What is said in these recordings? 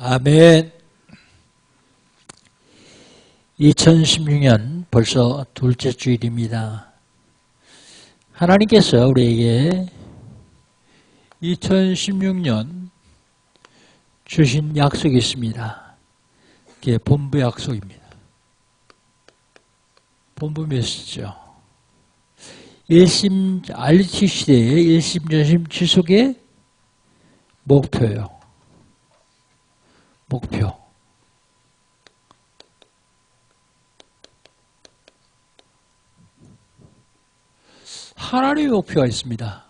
아멘. 2016년 벌써 둘째 주일입니다. 하나님께서 우리에게 2016년 주신 약속이 있습니다. 그게 본부 약속입니다. 본부 메시지죠. RT 시대의 일심전심 지속의 목표예요. 목표. 하나님의 목표가 있습니다.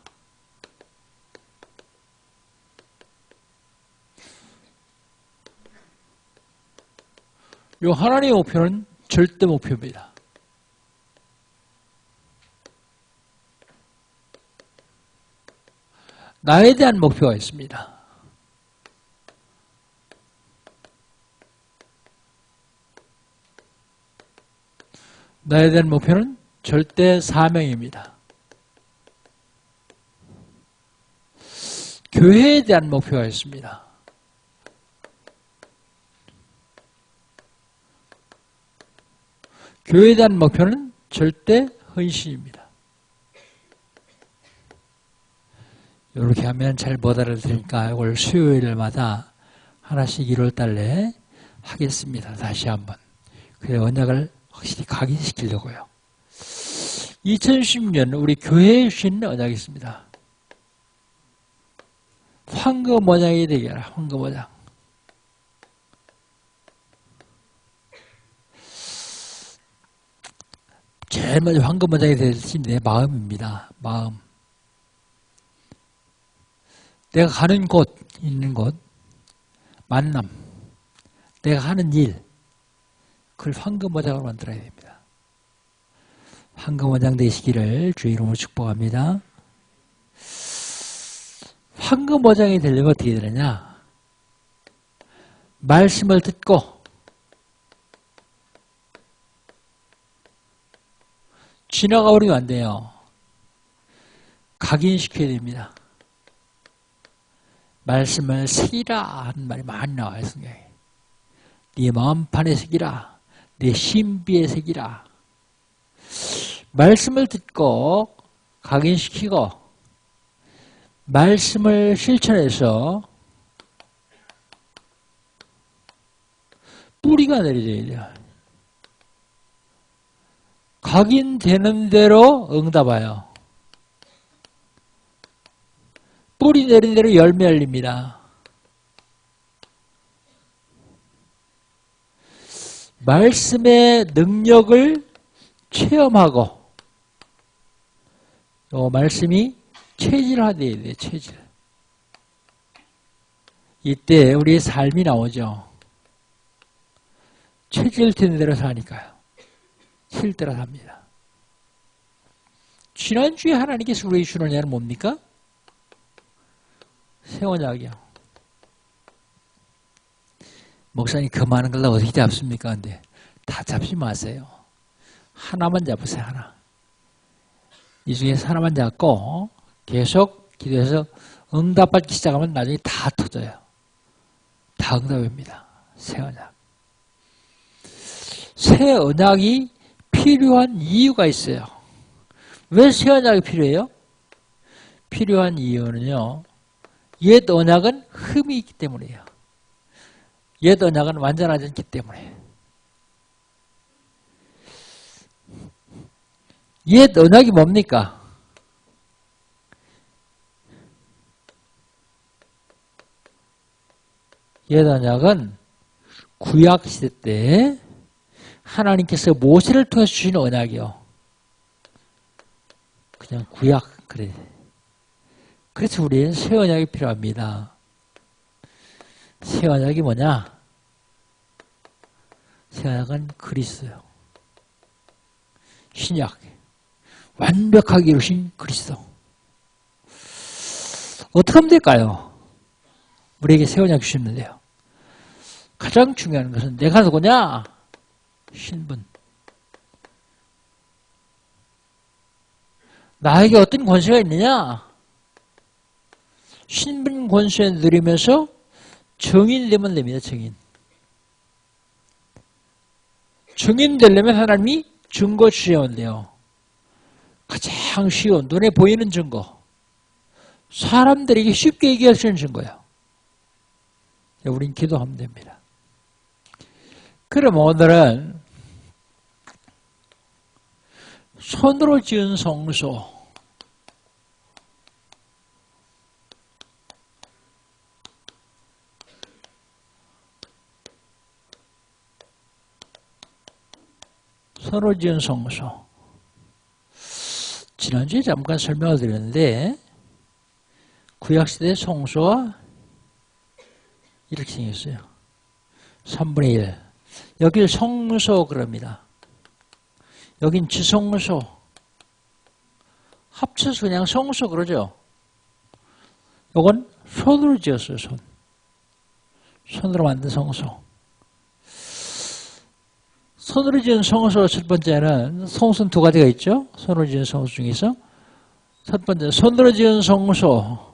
이 하나님의 목표는 절대 목표입니다. 나에 대한 목표가 있습니다. 나에 대한 목표는 절대 사명입니다. 교회에 대한 목표가 있습니다. 교회에 대한 목표는 절대 헌신입니다. 이렇게 하면 잘 못 알아들으니까 이걸 수요일마다 하나씩 1월달 내에 하겠습니다. 다시 한번. 그래서 언약을 확실히 각인시키려고요. 2010년 우리 교회에 주신 언약이 있습니다. 황금 언약이 되게 하라. 황금 언약. 제일 먼저 황금 언약이 되신 내 마음입니다. 마음. 내가 가는 곳, 있는 곳, 만남, 내가 하는 일, 그걸 황금 언약으로 만들어야 됩니다. 황금 언약 되시기를 주의 이름으로 축복합니다. 황금 언약이 되려면 어떻게 되느냐? 말씀을 듣고 지나가 버리면 안 돼요. 각인시켜야 됩니다. 말씀을 새기라 하는 말이 많이 나와요, 성경에. 네 마음판에 새기라. 내 신비에 새기라. 말씀을 듣고 각인시키고 말씀을 실천해서 뿌리가 내려져야 돼요. 각인되는 대로 응답해요. 뿌리 내린 대로 열매 열립니다. 말씀의 능력을 체험하고 이 말씀이 체질화되어야 돼요. 체질. 이때 우리의 삶이 나오죠. 체질된 대로 사니까요. 실대로 삽니다. 지난주에 하나님께서 우리에게 주는 언약은 뭡니까? 새 언약이요. 목사님 그 많은 걸 어떻게 잡습니까? 근데 다 잡지 마세요. 하나만 잡으세요. 하나. 이 중에서 하나만 잡고 계속 기도해서 응답받기 시작하면 나중에 다 터져요. 다 응답입니다. 새 언약. 새 언약이 필요한 이유가 있어요. 왜 새 언약이 필요해요? 필요한 이유는요. 옛 언약은 흠이 있기 때문이에요. 옛 언약은 완전하지 않기 때문에. 옛 언약이 뭡니까? 옛 언약은 구약 시대 때 하나님께서 모세를 통해서 주신 언약이요. 그냥 구약 그래. 그래서 우리는 새 언약이 필요합니다. 새 언약이 뭐냐? 새 언약은 그리스도요. 신약. 완벽하게 이루신 그리스도. 어떻게 하면 될까요? 우리에게 새 언약 주셨는데요. 가장 중요한 것은 내가 누구냐? 신분. 나에게 어떤 권세가 있느냐? 신분 권세 누리면서 증인 되면 됩니다. 증인 되려면 하나님이 증거 주셔야 돼요. 가장 쉬운 눈에 보이는 증거. 사람들에게 쉽게 얘기할 수 있는 증거예요. 우린 기도하면 됩니다. 그럼 오늘은 손으로 지은 성소, 손으로 지은 성소. 지난주에 잠깐 설명을 드렸는데 구약시대 성소와 이렇게 생겼어요. 3분의 1. 여길 성소 그럽니다. 여긴 지성소. 합쳐서 그냥 성소 그러죠. 요건 손으로 지었어요. 손으로 만든 성소. 손으로 지은 성소 첫 번째는 성소는 두 가지가 있죠. 손으로 지은 성소 중에서 첫 번째 손으로 지은 성소.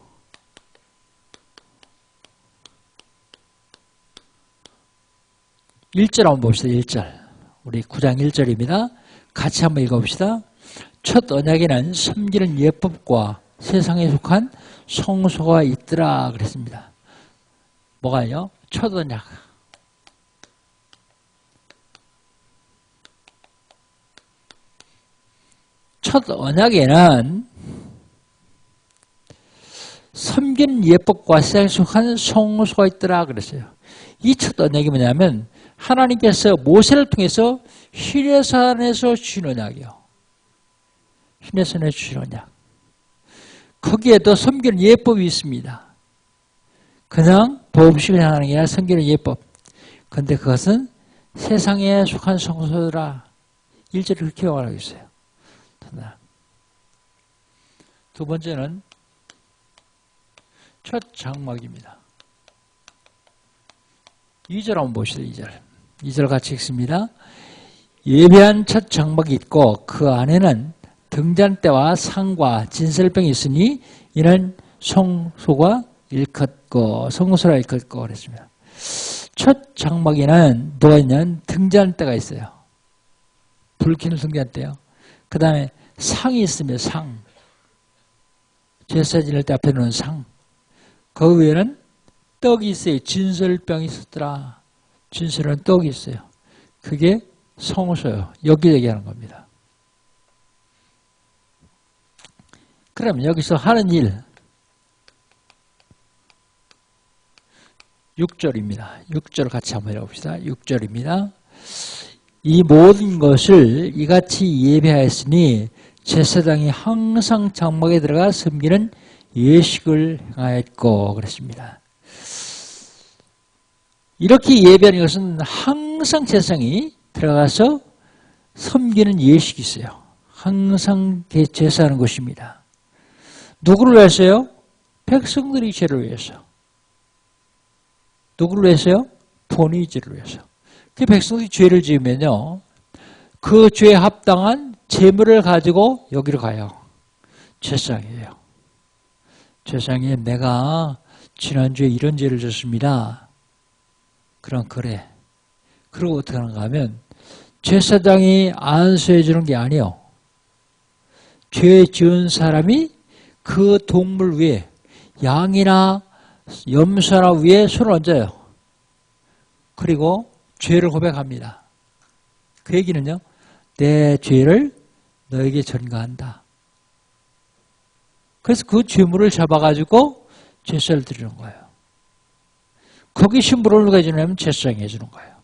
1절 한번 봅시다. 1절. 우리 9장 1절입니다. 같이 한번 읽어봅시다. 첫 언약에는 섬기는 예법과 세상에 속한 성소가 있더라 그랬습니다. 뭐가요? 첫 언약. 첫 언약에는 섬기는 예법과 세상에 속한 성소가 있더라 그랬어요. 이 첫 언약이 뭐냐면 하나님께서 모세를 통해서 시내산에서 주신 언약이요. 시내산에서 주신 언약. 거기에도 섬기는 예법이 있습니다. 그냥 보험식을 향하는 게 아니라 섬기는 예법. 그런데 그것은 세상에 속한 성소라. 1절을 그렇게 말하고 있어요. 두 번째는 첫 장막입니다. 2절 한번 보시죠. 2절 같이 읽습니다. 예배한 첫 장막이 있고 그 안에는 등잔대와 상과 진설병이 있으니 이는 성소가 일컫고 성소라 일컫고 그랬습니다. 첫 장막에는 뭐가 있냐면 등잔대가 있어요. 불 켜는 등잔대요. 그 다음에 상이 있으며 상. 제사 지낼 때 앞에 놓는 상. 그 위에는 떡이 있어요. 진설병이 있었더라. 진설은 떡이 있어요. 그게 성소요. 여기 얘기하는 겁니다. 그럼 여기서 하는 일 6절입니다. 6절 같이 한번 해봅시다. 6절입니다. 이 모든 것을 이같이 예배하였으니 제사장이 항상 장막에 들어가 섬기는 예식을 행하였고 그랬습니다. 이렇게 예배하는 것은 항상 제사장이 들어가서 섬기는 예식이 있어요. 항상 제사하는 것입니다. 누구를 위해서요? 백성들이 죄를 위해서. 누구를 위해서요? 본인의 죄를 위해서. 그 백성들이 죄를 지으면요, 그 죄에 합당한 제물을 가지고 여기로 가요. 제사장이에요. 제사장이 내가 지난주에 이런 죄를 졌습니다. 그럼 그래. 그리고 어떻게 하는가 하면 제사장이 안수해 주는 게 아니에요. 죄 지은 사람이 그 동물 위에 양이나 염소나 위에 손을 얹어요. 그리고 죄를 고백합니다. 그 얘기는요, 내 죄를 너에게 전가한다. 그래서 그 죄물을 잡아가지고 제사를 드리는 거예요. 거기 신부를 누가 해주냐면 제사장이 해주는 거예요.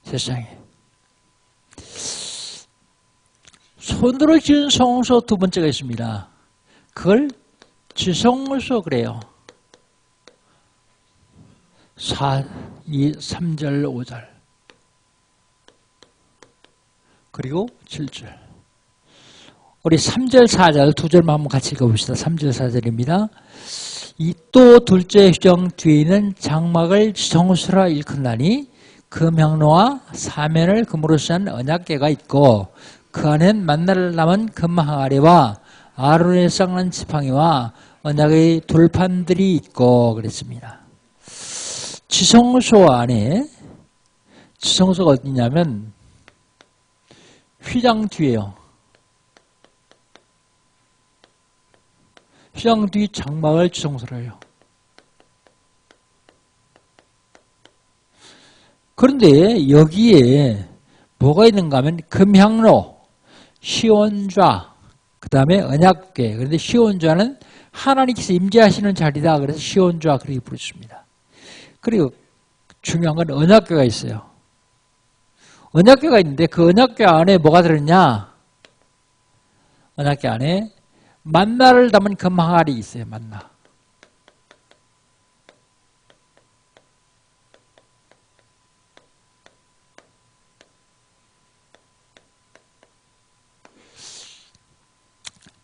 제사장이. 손으로 지은 성소 두 번째가 있습니다. 그걸 지성소 그래요. 3절, 5절. 그리고 7절. 우리 3절, 4절 두 절만 한번 같이 읽어봅시다. 3절, 4절입니다. 이 또 둘째 휴정 뒤에 있는 장막을 지성소라 일컫나니 그 명로와 사면을 금으로 싼 언약궤가 있고 그 안엔 만날 남은 금 항아리와 아론의 쌍난 지팡이와 언약의 돌판들이 있고 그랬습니다. 지성소 안에, 지성소가 어디냐면 휘장 뒤에요. 휘장 뒤 장막을 지성소로 해요. 그런데 여기에 뭐가 있는가 하면 금향로, 시온좌, 그 다음에 언약궤. 그런데 시온좌는 하나님께서 임재하시는 자리다. 그래서 시온좌 그렇게 부르습니다. 그리고 중요한 건 언약궤가 있어요. 언약궤가 있는데 그 언약궤 안에 뭐가 들었냐? 언약궤 안에 만나를 담은 금항아리 있어요. 만나.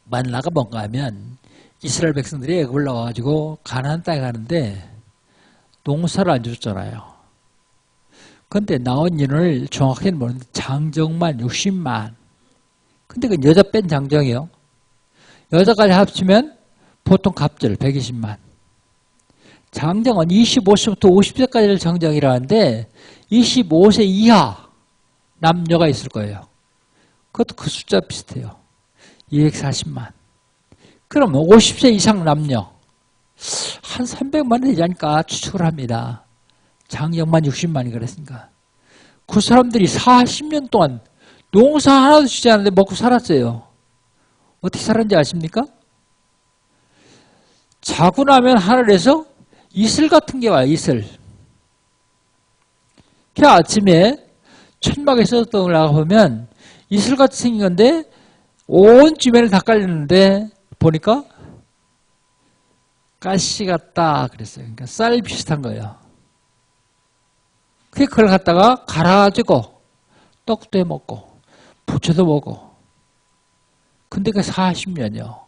만나가 뭔가 하면 이스라엘 백성들이 애굽을 나와가지고 가나안 땅에 가는데 농사를 안 줬잖아요. 그런데 나온 인원을 정확히는 모르는데 장정만 60만. 근데 그 여자 뺀 장정이요. 여자까지 합치면 보통 갑절 120만. 장정은 25세부터 50세까지를 장정이라는데 25세 이하 남녀가 있을 거예요. 그것도 그 숫자 비슷해요. 240만. 그러면 50세 이상 남녀 한 300만 되지 않을까 추측을 합니다. 장정만 60만이 그랬으니까. 그 사람들이 40년 동안 농사 하나도 주지 않는데 먹고 살았어요. 어떻게 살았는지 아십니까? 자고 나면 하늘에서 이슬 같은 게 와요. 이슬. 그 아침에 천막에서 떠나보면 이슬같이 생긴 건데 온 주변을 다 깔렸는데 보니까 가시 같다 그랬어요. 그러니까 쌀 비슷한 거예요. 그걸 갖다가 갈아가지고 떡도 해 먹고 부채도 먹고. 근데 그 40년이요.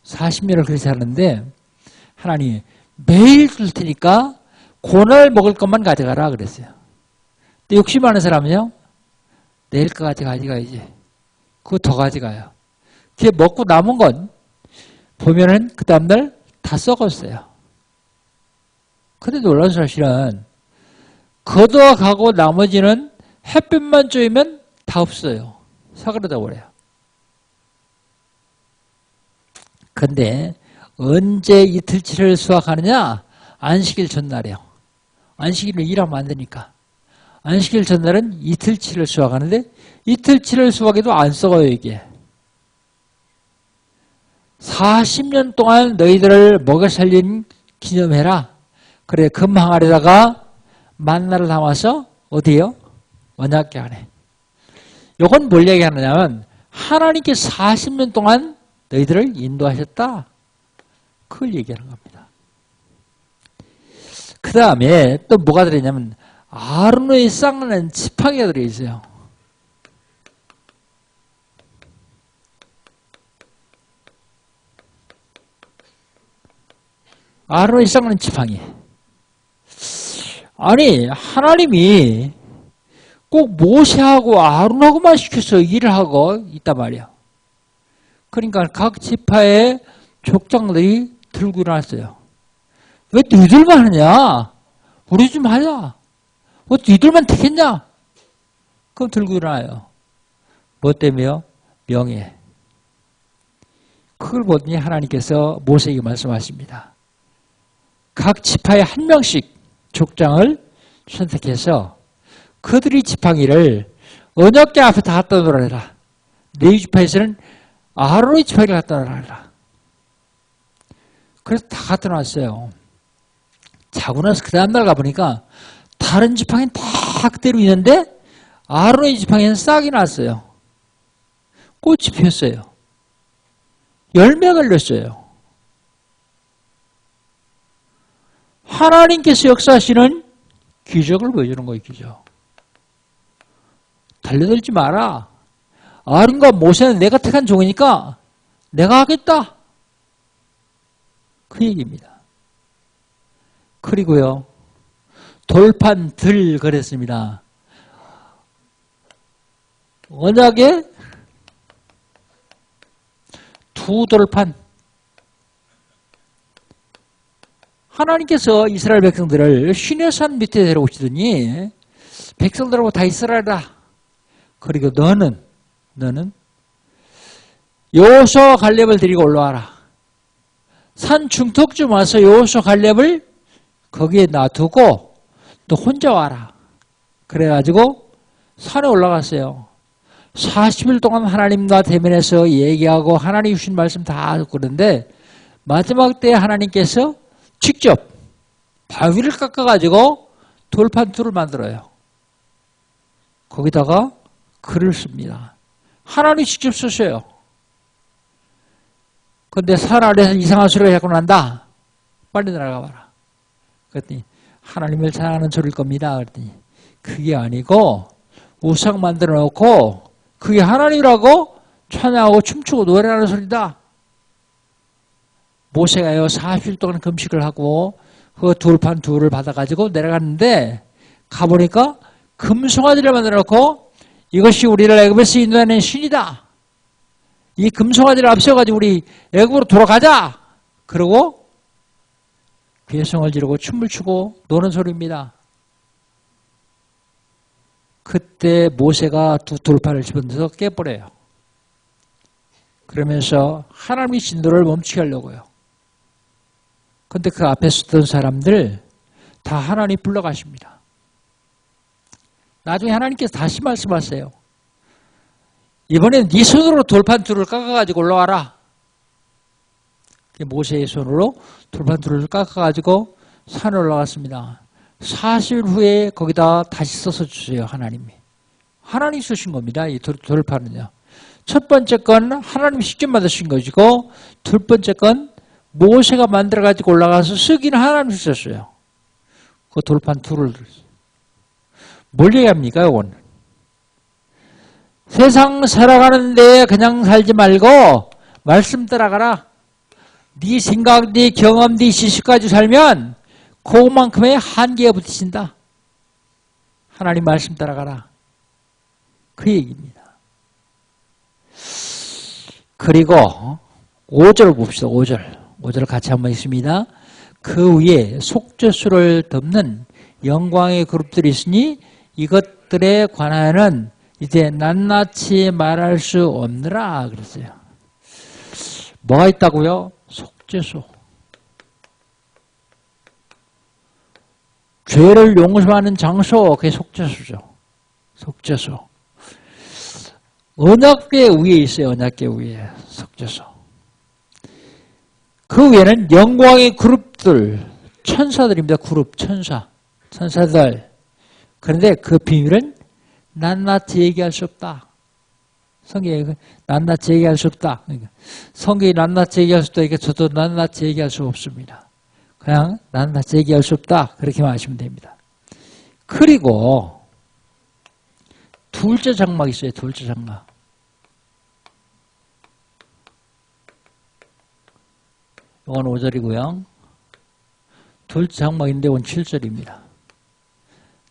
40년을 그렇게 사는데 하나님이 매일 줄 테니까 고날 먹을 것만 가져가라 그랬어요. 근데 욕심 많은 사람은요. 내일까지 가져가야지. 그거 더 가져가요. 그게 먹고 남은 건 보면은 그 다음날 다 썩었어요. 근데 놀라운 사실은 걷어가고 나머지는 햇빛만 쬐면 다 없어요. 사그러져 버려요. 근데 언제 이틀치를 수확하느냐? 안식일 전날이요. 안식일을 일하면 안 되니까. 안식일 전날은 이틀치를 수확하는데 이틀치를 수확해도 안 썩어요 이게. 40년 동안 너희들을 먹여 살린 기념해라. 그래 금항아리다가 만나를 담아서 어디요? 언약궤 안에. 이건 뭘 얘기하느냐면 하나님께 40년 동안 너희들을 인도하셨다. 그걸 얘기하는 겁니다. 그 다음에 또 뭐가 들어있냐면 아론의 쌍은 지팡이가 들어있어요. 아론의 쌍은 지팡이. 아니 하나님이 꼭 모세하고 아론하고만 시켜서 일을 하고 있단 말이야. 그러니까 각 지파의 족장들이 들고 일어났어요. 왜 너희들만 하냐? 우리 좀 하자. 왜 너희들만 택했냐? 그럼 들고 일어나요. 뭐 때문에요? 명예. 그걸 보더니 하나님께서 모세에게 말씀하십니다. 각 지파에 한 명씩 족장을 선택해서 그들이 지팡이를 언약궤 앞에 다 갖다 놓으라. 레위 지파에서는 아론의 지팡이를 갖다 놓으라. 그래서 다 갖다 놨어요. 자고 나서 그 다음날 가보니까 다른 지팡이는 다 그대로 있는데 아론의 지팡이는 싹이 났어요. 꽃이 피었어요. 열매가 걸렸어요. 하나님께서 역사하시는 기적을 보여주는 거예요. 기적. 달려들지 마라. 아론과 모세는 내가 택한 종이니까 내가 하겠다. 그 얘기입니다. 그리고요. 돌판 들 그랬습니다. 언약에 두 돌판 하나님께서 이스라엘 백성들을 시내산 밑에 데려오시더니 백성들하고 다 이스라엘아. 그리고 너는 여호수아와 갈렙을 데리고 올라와라. 산 중턱쯤 와서 여호수아 갈렙을 거기에 놔두고 또 혼자 와라. 그래가지고 산에 올라갔어요. 40일 동안 하나님과 대면해서 얘기하고 하나님 주신 말씀 다 듣고 그러는데 마지막 때에 하나님께서 직접 바위를 깎아가지고 돌판 둘을 만들어요. 거기다가 글을 씁니다. 하나님이 직접 쓰셔요. 근데 산 아래에서 이상한 소리가 자꾸 난다. 빨리 날아가 봐라. 그랬더니 하나님을 찬양하는 소리일 겁니다. 그랬더니 그게 아니고 우상 만들어 놓고 그게 하나님이라고 찬양하고 춤추고 노래하는 소리다. 모세가요 40일 동안 금식을 하고 그 돌판 둘을 받아가지고 내려갔는데 가보니까 금송아지를 만들어 놓고 이것이 우리를 애굽에서 인도하는 신이다. 이 금송아지를 앞세워가지고 우리 애굽으로 돌아가자. 그러고 괴성을 지르고 춤을 추고 노는 소리입니다. 그때 모세가 두 돌판을 집어넣어서 깨버려요. 그러면서 하나님의 진도를 멈추게 하려고요. 그런데 그 앞에 서던 사람들 다 하나님 불러가십니다. 나중에 하나님께서 다시 말씀하세요. 이번엔 네 손으로 돌판 둘을 깎아가지고 올라와라. 모세의 손으로 돌판 둘을 깎아가지고 산에 올라갔습니다. 40일 후에 거기다 다시 써서 주세요. 하나님이. 하나님이 쓰신 겁니다. 이 돌판은요. 첫 번째 건 하나님이 직접 만드신 것이고 둘 번째 건 모세가 만들어가지고 올라가서 쓰기는 하나님이 썼어요. 그 돌판 둘을. 뭘 얘기합니까? 이건 세상 살아가는데 그냥 살지 말고 말씀 따라가라. 네 생각, 네 경험, 네 지식까지 살면 그만큼의 한계에 부딪힌다. 하나님 말씀 따라가라. 그 얘기입니다. 그리고 5절 봅시다. 5절 같이 한번 있습니다. 그 위에 속죄수를 덮는 영광의 그룹들이 있으니 이것들에 관하여는 이제 낱낱이 말할 수 없느라 그랬어요. 뭐가 있다고요? 속죄수. 죄를 용서하는 장소, 그게 속죄수죠. 속죄수. 언약궤 위에 있어요. 언약궤 위에 속죄수. 그 위에는 영광의 그룹들, 천사들입니다. 그룹, 천사들. 그런데 그 비밀은 낱낱이 얘기할 수 없다. 성경이 낱낱이 얘기할 수 없다. 그러니까 성경이 낱낱이 얘기할 수 없다. 그러니까 저도 낱낱이 얘기할 수 없습니다. 그냥 낱낱이 얘기할 수 없다. 그렇게만 하시면 됩니다. 그리고 둘째 장막 있어요. 둘째 장막. 이건 5절이고요. 둘째 장막인데 이건 7절입니다.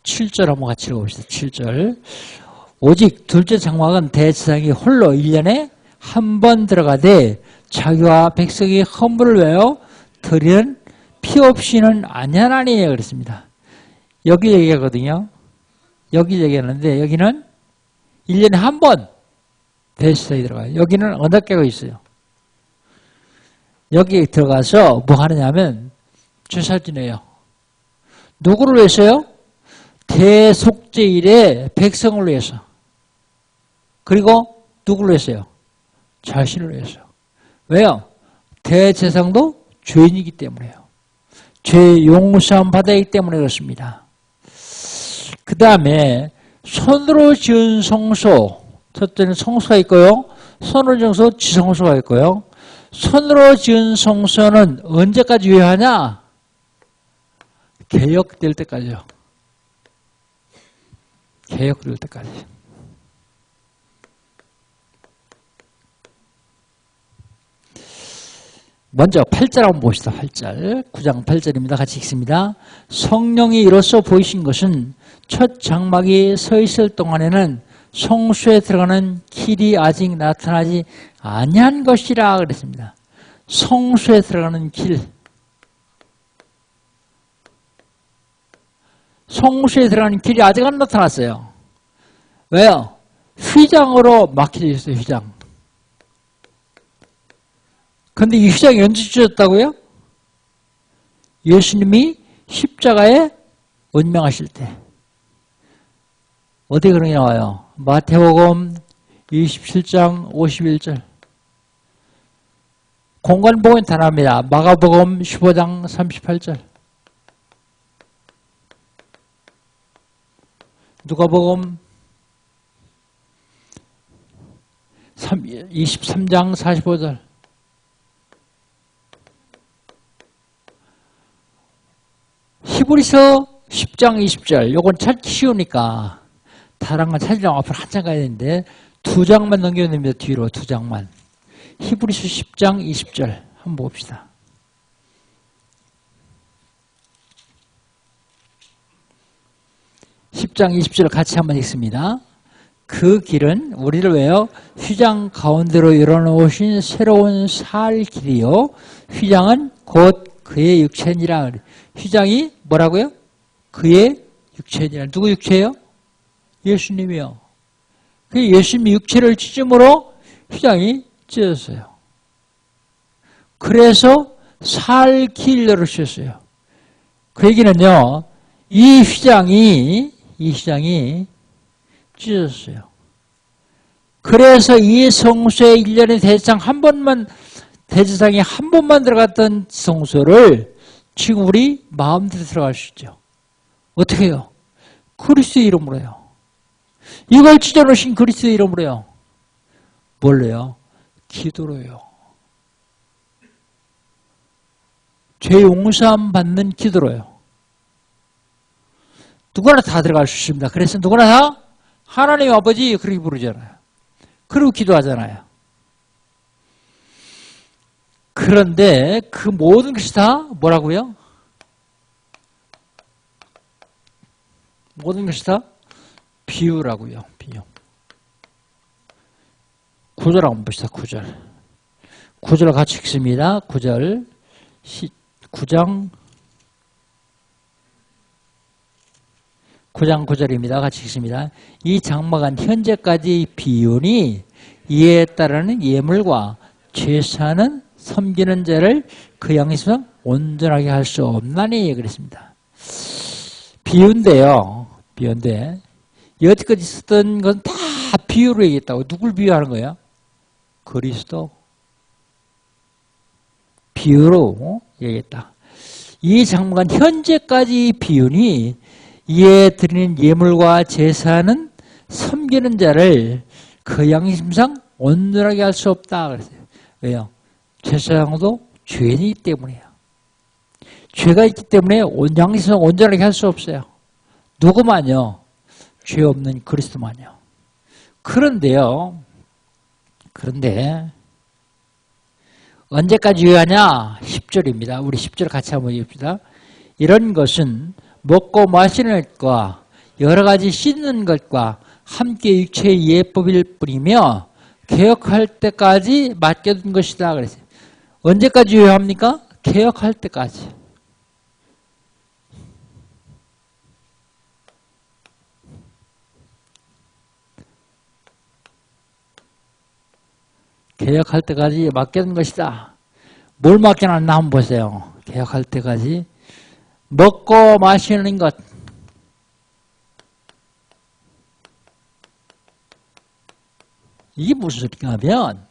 7절 한번 같이 읽어봅시다. 7절. 오직 둘째 장막은 대제사장이 홀로 1년에 한 번 들어가되 자기와 백성이 헌물을 외워 드리는 피 없이는 아니하나니 그랬습니다. 여기 얘기하거든요. 여기 얘기하는데 여기는 1년에 한 번 대제사장이 들어가요. 여기는 언약궤가 있어요. 여기에 들어가서 뭐 하느냐면 제사 지내요. 누구를 위해서요? 대속죄일에 백성을 위해서. 그리고 누구를 위해서요? 자신을 위해서. 왜요? 대제사장도 죄인이기 때문에요. 죄 용서함 받아야 하기 때문에 그렇습니다. 그 다음에 손으로 지은 성소. 첫째는 성소가 있고요. 손으로 지은 성소, 지성소가 있고요. 손으로 지은 성소는 언제까지 유효하냐? 개혁될 때까지요. 개혁될 때까지. 먼저 8절 한번 봅시다. 8절. 9장 8절입니다. 같이 읽습니다. 성령이 이로써 보이신 것은 첫 장막이 서 있을 동안에는 성소에 들어가는 길이 아직 나타나지 아니한 것이라 그랬습니다. 성소에 들어가는 길. 성소에 들어가는 길이 아직 안 나타났어요. 왜요? 휘장으로 막혀져 있어요. 휘장. 근데 이 휘장이 언제 찢어졌다고요? 예수님이 십자가에 운명하실 때. 어디 그런 게 나와요? 마태복음 27장 51절. 공간복음이 다 나옵니다. 마가복음 15장 38절. 누가복음 23장 45절. 히브리서 10장 20절. 요건 찾기 쉬우니까 다른 건 찾으려면 앞으로 한참 가야 되는데 2장만 넘겨냅니다. 뒤로 2장만. 히브리서 10장 20절 한번 봅시다. (10장 20절) 같이 한번 읽습니다. 그 길은 우리를 왜요? 휘장 가운데로 열어놓으신 새로운 살 길이요. 휘장은 곧 그의 육체니라. 휘장이 뭐라고요? 그의 육체니라. 누구 육체예요? 예수님이요. 그 예수님이 육체를 찢음으로 휘장이 찢어졌어요. 그래서 살 길 열어주셨어요. 그 얘기는요, 이 휘장이 찢어졌어요. 그래서 이 성소에 1년에 대제사장이 한 번만 들어갔던 성소를 지금 우리 마음대로 들어갈 수 있죠. 어떻게 해요? 그리스도의 이름으로요. 이걸 찢어놓으신 그리스도의 이름으로요. 뭘로요? 기도로요. 죄 용서함 받는 기도로요. 누구나 다 들어갈 수 있습니다. 그래서 누구나 다 하나님 아버지 그렇게 부르잖아요. 그리고 기도하잖아요. 그런데 그 모든 것이 다 뭐라고요? 모든 것이 다 비유라고요. 비유. 9절 한번 봅시다. 9절. 9절 같이 읽습니다. 9절. 9장 9절입니다. 같이 읽습니다. 이 장막은 현재까지 비유니 이에 따르는 예물과 제사는 섬기는 자를 그 양식으로 온전하게 할 수 없나니 그랬습니다. 비유인데요. 비유인데 여태까지 있었던 건 다 비유로 얘기했다고. 누굴 비유하는 거야? 그리스도. 비유로 얘기했다. 이 장막은 현재까지 비유니 이에 드리는 예물과 제사는 섬기는 자를 그 양심상 온전하게 할 수 없다 그랬어요. 왜요? 제사장도 죄인이기 때문이에요. 죄가 있기 때문에 양심상 온전하게 할 수 없어요. 누구만요? 죄 없는 그리스도만요. 그런데요. 그런데 언제까지 유효하냐? 10절입니다. 우리 10절 같이 한번 읽읍시다. 이런 것은 먹고 마시는 것과 여러 가지 씻는 것과 함께 육체의 예법일 뿐이며 개혁할 때까지 맡겨둔 것이다 그랬어요. 언제까지 유효합니까? 개혁할 때까지. 개혁할 때까지 맡겨둔 것이다. 뭘 맡겨놨나 한번 보세요. 개혁할 때까지. 먹고 마시는 것. 이게 무슨 소리냐 하면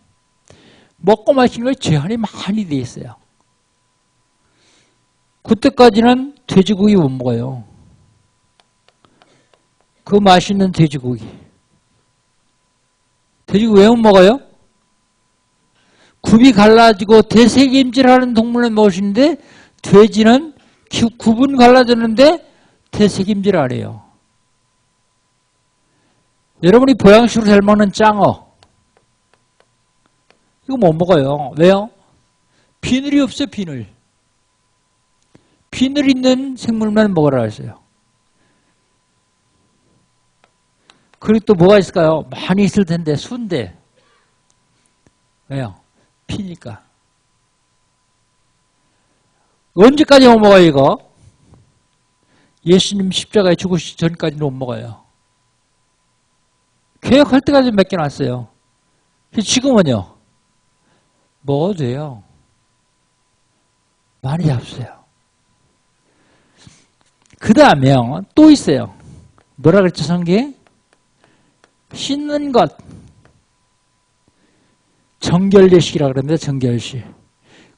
먹고 마시는 것에 제한이 많이 돼 있어요. 그때까지는 돼지고기 못 먹어요. 그 맛있는 돼지고기. 돼지고기 왜 못 먹어요? 굽이 갈라지고 대세김질하는 동물은 무엇인데 돼지는 굽은 갈라졌는데 대세김질 안 해요. 여러분이 보양식으로 잘 먹는 짱어 이거 못 먹어요. 왜요? 비늘이 없어요. 비늘. 비늘 있는 생물만 먹으라 했어요. 그리고 또 뭐가 있을까요? 많이 있을 텐데 순대. 왜요? 피니까. 언제까지 못 먹어요 이거? 예수님 십자가에 죽으시기 전까지는 못 먹어요. 개혁할 때까지 맡겨놨어요. 지금은요. 먹어도 돼요. 많이 잡수세요. 그 다음에 또 있어요. 뭐라 그랬죠, 성경에? 씻는 것. 정결례식이라고 그럽니다. 정결식.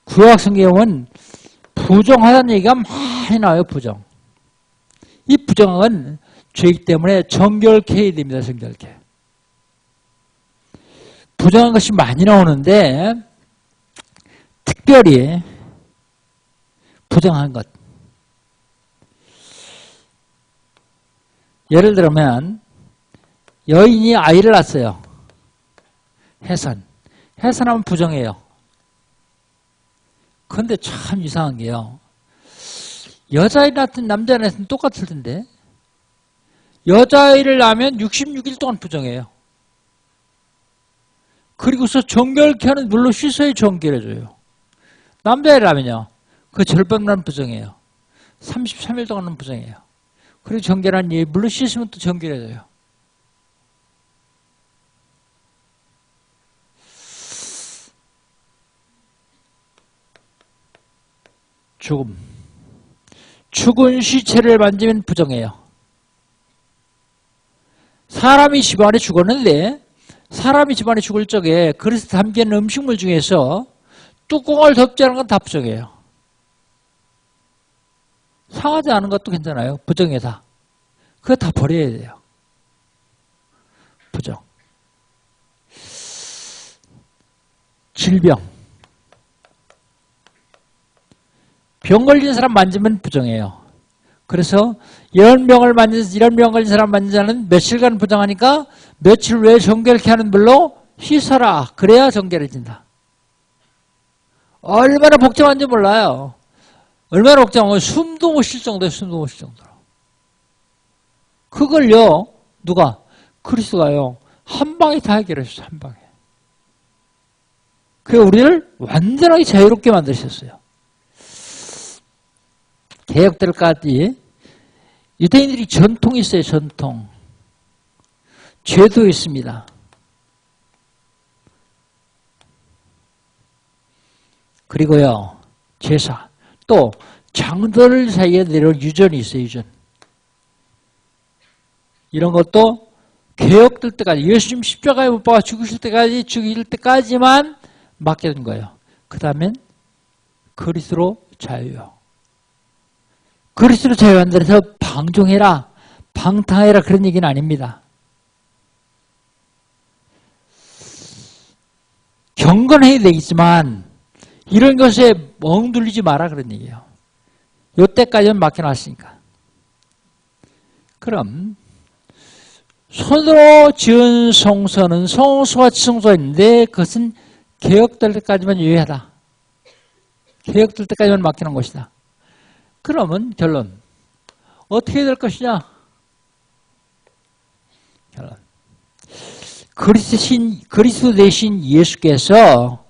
구약 성경은 부정하다는 얘기가 많이 나와요. 부정. 이 부정은 죄이기 때문에 정결케 해야 됩니다. 정결케. 부정한 것이 많이 나오는데 특별히 부정한 것. 예를 들면 여인이 아이를 낳았어요. 해산. 해산하면 부정해요. 그런데 참 이상한 게요. 여자아이 낳든 남자아이 낳든 똑같을 텐데 여자아이를 낳으면 66일 동안 부정해요. 그리고서 정결케 하는 물로 씻어야 정결해져요. 남자아이를 낳으면요. 그 절반만 부정해요. 33일 동안은 부정해요. 그리고 정결한 이 물로 씻으면 또 정결해져요. 죽음. 죽은 시체를 만지면 부정해요. 사람이 집안에 죽었는데 사람이 집안에 죽을 적에 그릇에 담긴 음식물 중에서 뚜껑을 덮지 않은 건 다 부정해요. 상하지 않은 것도 괜찮아요. 부정이다. 그거 다 버려야 돼요. 부정. 질병. 병 걸린 사람 만지면 부정해요. 그래서 이런 병을 이런 병 걸린 사람 만지자는 며칠간 부정하니까 며칠 후에 정결케 하는 물로 씻어라. 그래야 정결해진다. 얼마나 복잡한지 몰라요. 얼마나 복잡하면 숨도 못 쉴 정도예요. 숨도 못 쉴 정도로. 그걸요. 누가? 그리스도가요. 한 방에 다 해결하셨어요. 한 방에. 그게 우리를 완전하게 자유롭게 만드셨어요. 개혁들까지 유대인들이 전통이 있어요. 전통. 죄도 있습니다. 그리고요. 제사. 또 장들 사이에 내려올 유전이 있어요. 유전. 이런 것도 개혁될 때까지 예수님 십자가에 못 박아 죽으실 때까지만 맡겨둔 거예요. 그 다음엔 그리스도로 자유요. 그리스도로 자유한다 해서 방종해라, 방탕해라 그런 얘기는 아닙니다. 경건해야 되겠지만 이런 것에 멍들리지 마라 그런 얘기예요. 요때까지는 맡겨놨으니까. 그럼 손으로 지은 성소는 성소와 지성소가 있는데 그것은 개혁될 때까지만 유효하다. 개혁될 때까지만 맡기는 것이다. 그러면 결론. 어떻게 될 것이냐? 결론. 그리스도 대신 예수께서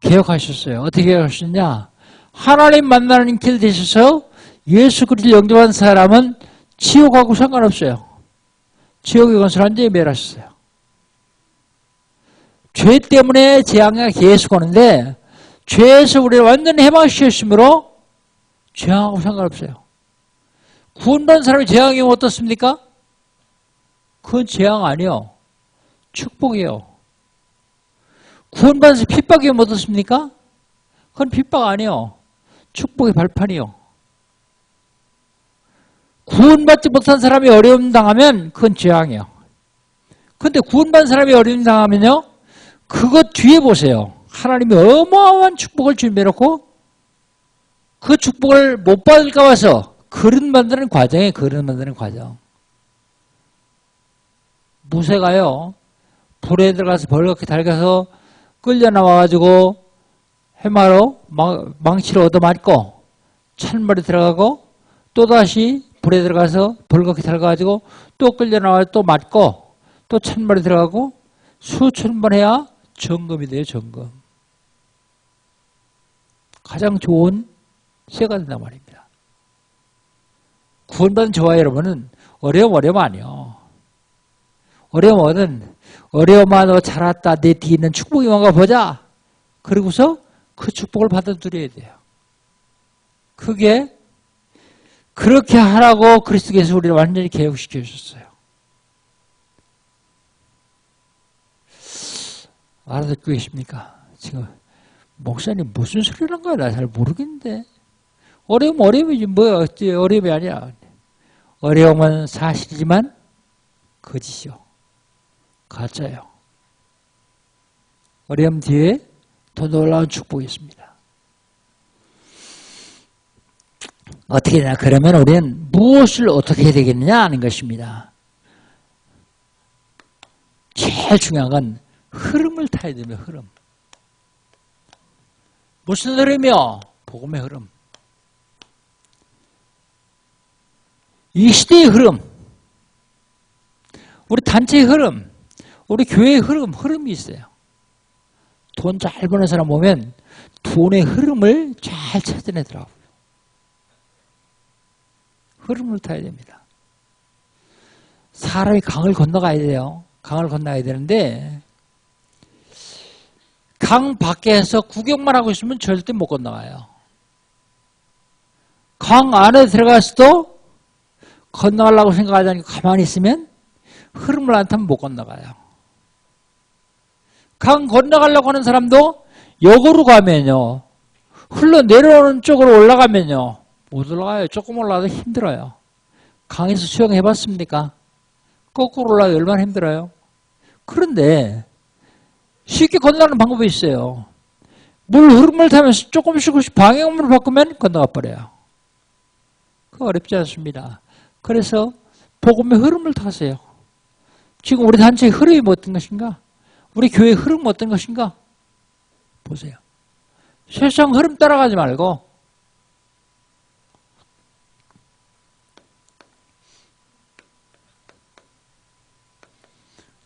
개혁하셨어요. 어떻게 개혁하셨냐? 하나님 만나는 길 되셔서 예수 그리스도를 영접한 사람은 지옥하고 상관없어요. 지옥에 건설한 자에 멸하셨어요. 죄 때문에 재앙이 계속 오는데 죄에서 우리를 완전히 해방시켰으므로 재앙하고 상관없어요. 구원받은 사람이 재앙이 오면 어떻습니까? 그건 재앙 아니요. 축복이에요. 구원받은 사람이 핍박이 오면 어떻습니까? 그건 핍박 아니요. 축복의 발판이요. 구원받지 못한 사람이 어려움 당하면 그건 재앙이에요. 그런데 구원받은 사람이 어려움 당하면요. 그것 뒤에 보세요. 하나님이 어마어마한 축복을 준비해놓고 그 축복을 못 받을까 봐서 그릇 만드는 과정이에요. 그릇 만드는 과정. 무쇠가요. 불에 들어가서 벌겋게 달가서 끌려 나와가지고 해마로 망치로 얻어맞고 찬물에 들어가고 또다시 불에 들어가서 벌겋게 달가가지고 또 끌려 나와서 또 맞고 또 찬물에 들어가고 수천 번 해야 점검이 돼요. 점검. 가장 좋은 쇠가 된단 말입니다. 구원받은 저와 여러분은 어려움 아니요. 어려움은 어려움아 너 잘 왔다. 내 뒤에 있는 축복이 뭔가 보자. 그리고서 그 축복을 받아들여야 돼요. 그게 그렇게 하라고 그리스도께서 우리를 완전히 개혁시켜 주셨어요. 알아듣고 계십니까? 지금 목사님 무슨 소리를 한 거야? 나 잘 모르겠는데. 어려움이지 뭐야. 어째 어려움이 아니야. 어려움은 사실이지만 거짓이요. 가짜요. 어려움 뒤에 더 놀라운 축복이 있습니다. 어떻게 되냐? 그러면 우리는 무엇을 어떻게 해야 되겠느냐 하는 것입니다. 제일 중요한 건 흐름을 타야 됩니다. 흐름. 무슨 흐름이요? 복음의 흐름. 이 시대의 흐름, 우리 단체의 흐름, 우리 교회의 흐름이 있어요. 돈 잘 버는 사람 보면 돈의 흐름을 잘 찾아내더라고요. 흐름을 타야 됩니다. 사람이 강을 건너가야 돼요. 강을 건너야 되는데 강 밖에서 구경만 하고 있으면 절대 못 건너가요. 강 안에 들어갔어도 건너가려고 생각하지 않고 가만히 있으면 흐름을 안 타면 못 건너가요. 강 건너가려고 하는 사람도 역으로 가면요. 흘러내려오는 쪽으로 올라가면요. 못 올라가요. 조금 올라가도 힘들어요. 강에서 수영해 봤습니까? 거꾸로 올라가기 얼마나 힘들어요. 그런데 쉽게 건너가는 방법이 있어요. 물 흐름을 타면서 조금씩 방향을 바꾸면 건너가 버려요. 그거 어렵지 않습니다. 그래서 복음의 흐름을 타세요. 지금 우리 단체의 흐름이 어떤 것인가? 우리 교회의 흐름은 어떤 것인가? 보세요. 세상 흐름 따라가지 말고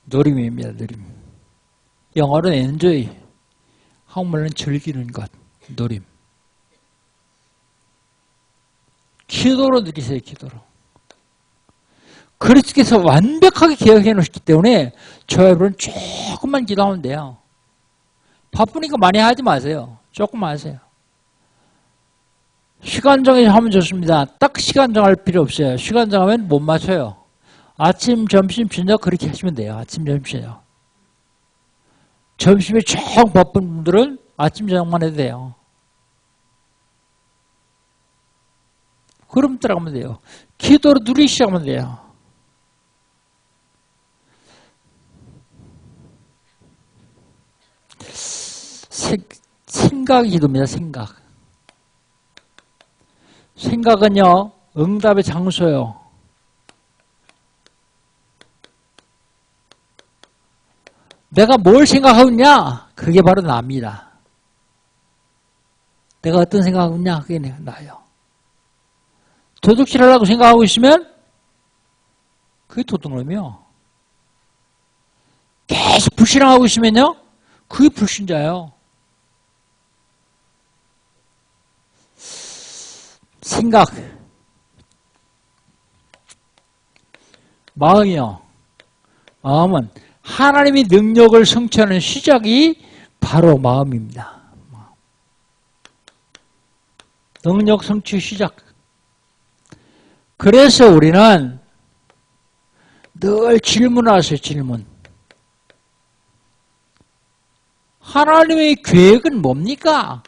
노림입니다. 노림. 영어로는 enjoy, 한국말로는 즐기는 것, 노림. 기도로 누리세요. 기도로. 그리스도께서 완벽하게 개혁해 놓으셨기 때문에 저 여러분은 조금만 기도하면 돼요. 바쁘니까 많이 하지 마세요. 조금만 하세요. 시간 정해서 하면 좋습니다. 딱 시간 정할 필요 없어요. 시간 정하면 못 맞춰요. 아침, 점심, 저녁 그렇게 하시면 돼요. 아침, 점심, 저녁. 점심에 쭉 바쁜 분들은 아침, 저녁만 해도 돼요. 흐름 따라가면 돼요. 기도로 누리기 시작하면 돼요. 생각이 기도입니다. 생각. 생각은요, 응답의 장소요. 내가 뭘 생각하고 있냐? 그게 바로 나입니다. 내가 어떤 생각하고 있냐? 그게 나예요. 도둑질하려고 생각하고 있으면 그게 도둑놈이요. 계속 불신앙하고 있으면요, 그게 불신자예요. 생각, 마음이요. 마음은 하나님의 능력을 성취하는 시작이 바로 마음입니다. 능력 성취 시작. 그래서 우리는 늘 질문하세요. 질문. 하나님의 계획은 뭡니까?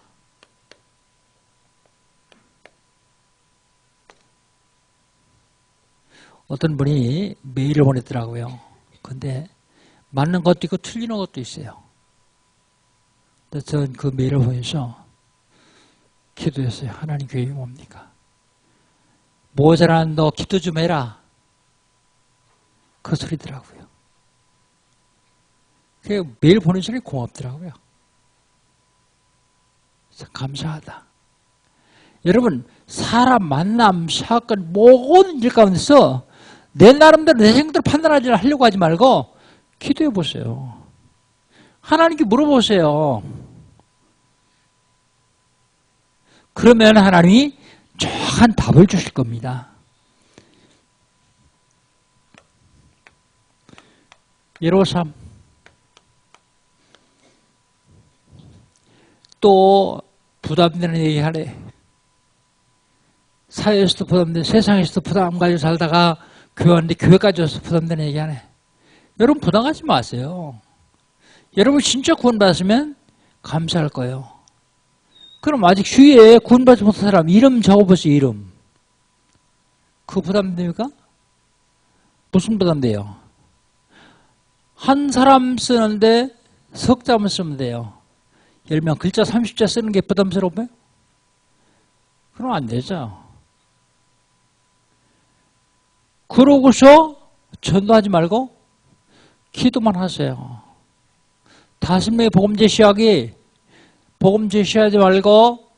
어떤 분이 메일을 보냈더라고요. 근데 맞는 것도 있고 틀리는 것도 있어요. 그래서 저는 그 메일을 보면서 기도했어요. 하나님 계획이 뭡니까? 모자란 너 기도 좀 해라. 그 소리더라고요. 그 메일 보낸 소리 고맙더라고요. 그래서 감사하다. 여러분, 사람 만남, 사건, 모든 일 가운데서 내 나름대로 내 생각대로 판단하지 하려고 하지 말고 기도해 보세요. 하나님께 물어보세요. 그러면 하나님이 정확한 답을 주실 겁니다. 153. 또 부담되는 얘기 하래. 사회에서도 부담되는, 세상에서도 부담 가지고 살다가 교회 왔는데 교회까지 와서 부담되는 얘기 하네. 여러분 부담 가지 마세요. 여러분 진짜 구원받았으면 감사할 거예요. 그럼 아직 주위에 구원받지 못한 사람 이름 적어보세요. 이름. 그거 부담됩니까? 무슨 부담돼요? 한 사람 쓰는데 석 자만 쓰면 돼요. 예를 들면 글자 30자 쓰는 게 부담스러워요? 그럼 안 되죠. 그러고서 전도하지 말고 기도만 하세요. 5명의 복음 제시하기, 복음 제시하지 말고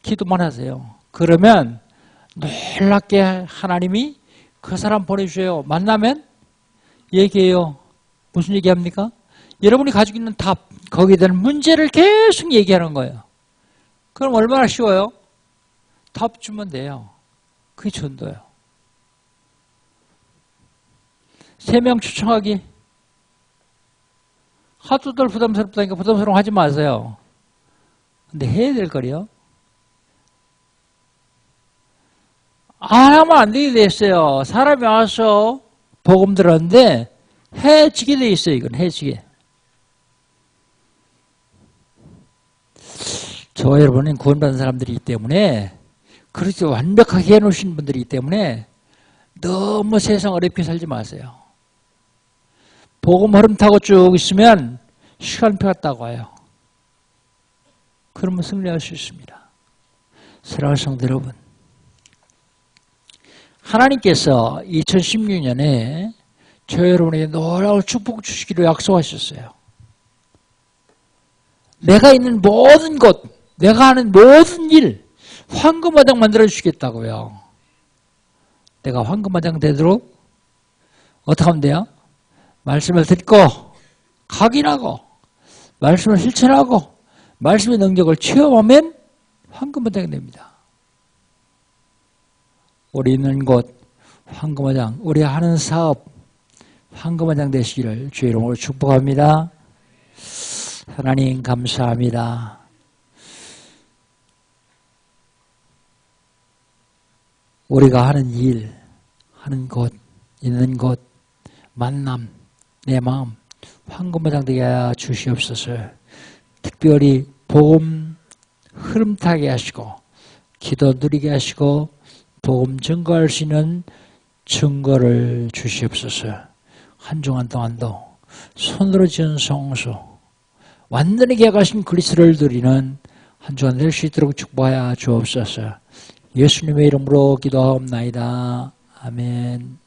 기도만 하세요. 그러면 놀랍게 하나님이 그 사람 보내주세요. 만나면 얘기해요. 무슨 얘기합니까? 여러분이 가지고 있는 답, 거기에 대한 문제를 계속 얘기하는 거예요. 그럼 얼마나 쉬워요? 답 주면 돼요. 그게 전도예요. 3명 초청하기. 하도들 부담스럽다니까 부담스러워 하지 마세요. 근데 해야 될 거리요. 안 하면 안 되게 돼 있어요. 사람이 와서 복음 들었는데 해지게 돼 있어요. 이건 해지게. 저와 여러분은 구원받은 사람들이기 때문에, 그렇게 완벽하게 해놓으신 분들이기 때문에 너무 세상 어렵게 살지 마세요. 복음 흐름 타고 쭉 있으면 시간표가 딱 와요. 그러면 승리할 수 있습니다. 사랑하는 성도 여러분, 하나님께서 2016년에 저 여러분에게 놀라운 축복 주시기로 약속하셨어요. 내가 있는 모든 곳, 내가 하는 모든 일, 황금마당 만들어 주시겠다고요. 내가 황금마당 되도록 어떻게 하면 돼요? 말씀을 듣고 각인하고 말씀을 실천하고 말씀의 능력을 체험하면 황금마당이 됩니다. 우리 있는 곳 황금마당, 우리 하는 사업 황금마당 되시기를 주의 이름으로 축복합니다. 하나님 감사합니다. 우리가 하는 일, 하는 곳, 있는 곳, 만남, 내 마음 황금마당 되게 하여 주시옵소서. 특별히 복음 흐름 타게 하시고 기도 누리게 하시고 복음 증거할 수 있는 증거를 주시옵소서. 한 주간 동안도 손으로 지은 성소, 완전히 개혁하신 그리스도를 드리는 한 주간 될 수 있도록 축복하여 주옵소서. 예수님의 이름으로 기도하옵나이다. 아멘.